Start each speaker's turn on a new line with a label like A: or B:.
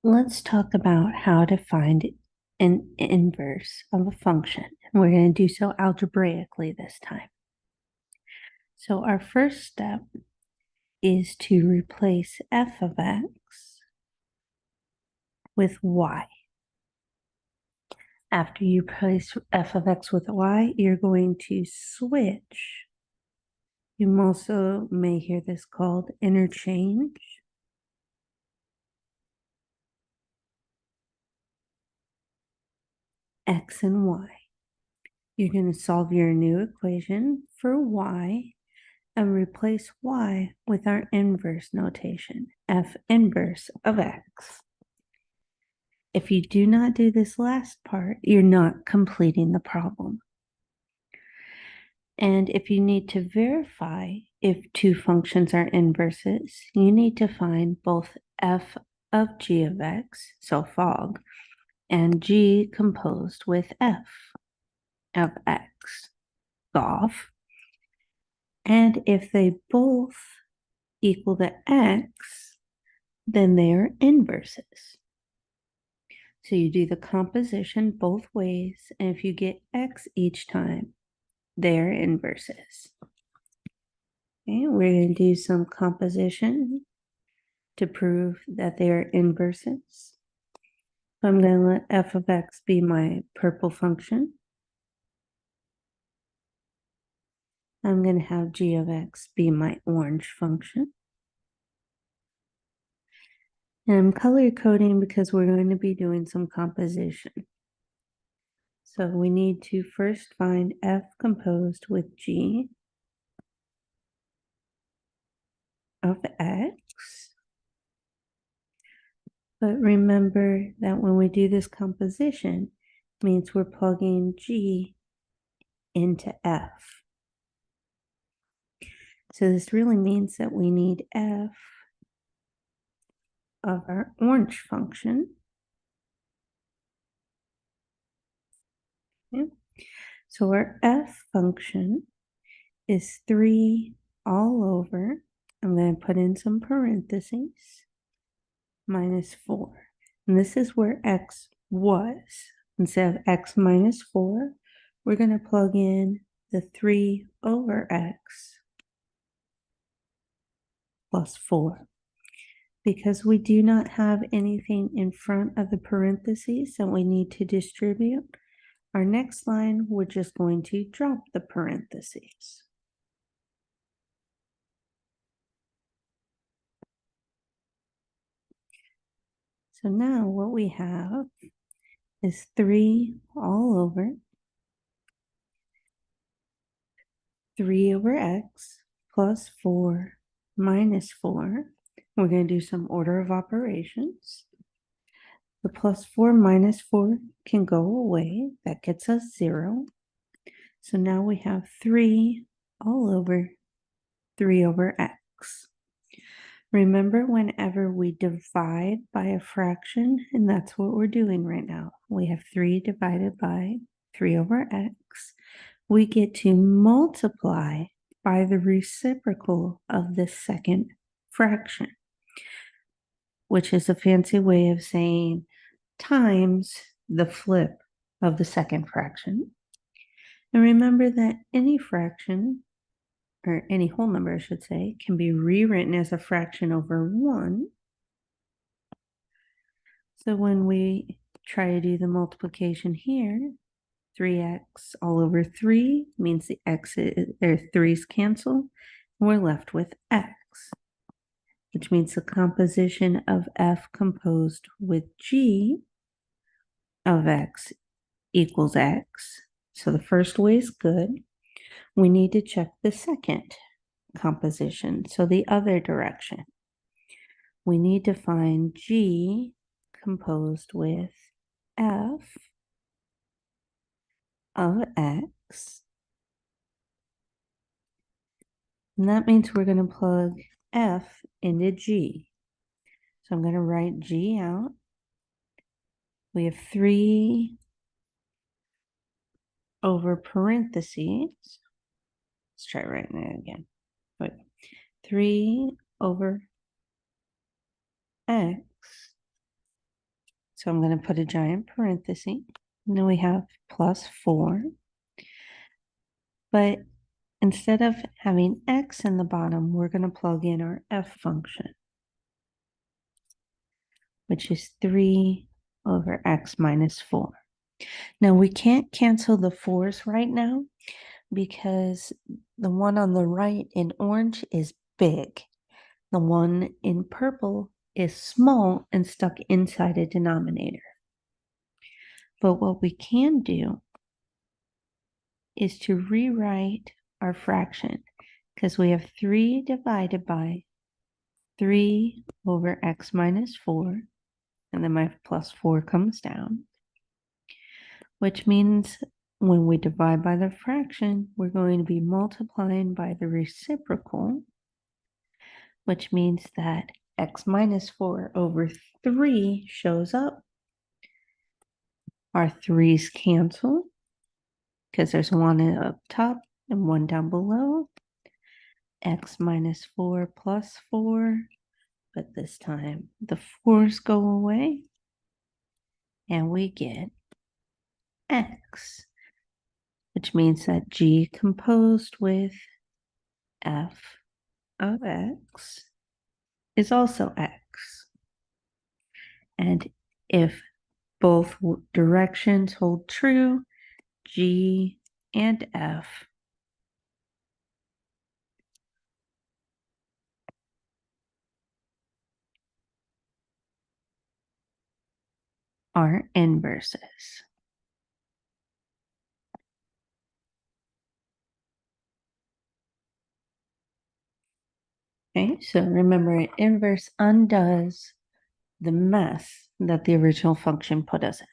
A: Let's talk about how to find an inverse of a function. We're going to do so algebraically this time. So our first step is to replace f of x with y. After you replace f of x with y, you're going to switch. You also may hear this called interchange. X and y. You're going to solve your new equation for y and replace y with our inverse notation, f inverse of x. If you do not do this last part, you're not completing the problem. And if you need to verify if two functions are inverses, you need to find both f of g of x, so fog, and g composed with f of x, golf. And if they both equal to x, then they are inverses. So you do the composition both ways, and if you get x each time, they're inverses. Okay, we're going to do some composition to prove that they are inverses. I'm going to let f of x be my purple function. I'm going to have g of x be my orange function. And I'm color coding because we're going to be doing some composition. So we need to first find f composed with g of x. But remember that when we do this composition, it means we're plugging g into f. So this really means that we need f of our orange function. Okay. So our f function is 3 all over, I'm going to put in some parentheses, minus 4. And this is where x was. Instead of x minus 4, we're going to plug in the 3 over x plus 4. Because we do not have anything in front of the parentheses that we need to distribute, our next line, we're just going to drop the parentheses. So now what we have is 3 all over 3 over x plus 4 minus 4. We're going to do some order of operations. The plus 4 minus 4 can go away. That gets us 0. So now we have 3 all over 3 over x. Remember, whenever we divide by a fraction, and that's what we're doing right now, we have 3 divided by 3 over x, we get to multiply by the reciprocal of the second fraction, which is a fancy way of saying times the flip of the second fraction. And remember that any fraction, or any whole number, I should say, can be rewritten as a fraction over 1. So when we try to do the multiplication here, 3x all over 3 means the x's or 3's cancel. And we're left with x, which means the composition of f composed with g of x equals x. So the first way is good. We need to check the second composition, so the other direction. We need to find g composed with f of x. And that means we're going to plug f into g. So I'm going to write g out. We have 3 over parentheses. Let's try writing it again. Wait. 3 over x So I'm going to put a giant parenthesis. And then we have plus 4. But instead of having x in the bottom, we're going to plug in our f function, which is 3 over x minus 4. Now we can't cancel the 4's right now because the one on the right in orange is big. The one in purple is small and stuck inside a denominator. But what we can do is to rewrite our fraction because we have 3 divided by 3 over x minus 4, and then my plus 4 comes down, which means when we divide by the fraction, we're going to be multiplying by the reciprocal, which means that x minus 4 over 3 shows up. Our 3's cancel because there's one up top and one down below. X minus 4 plus 4, but this time the 4's go away and we get x, which means that g composed with f of x is also x. And if both directions hold true, g and f are inverses. Okay, so remember, an inverse undoes the mess that the original function put us in.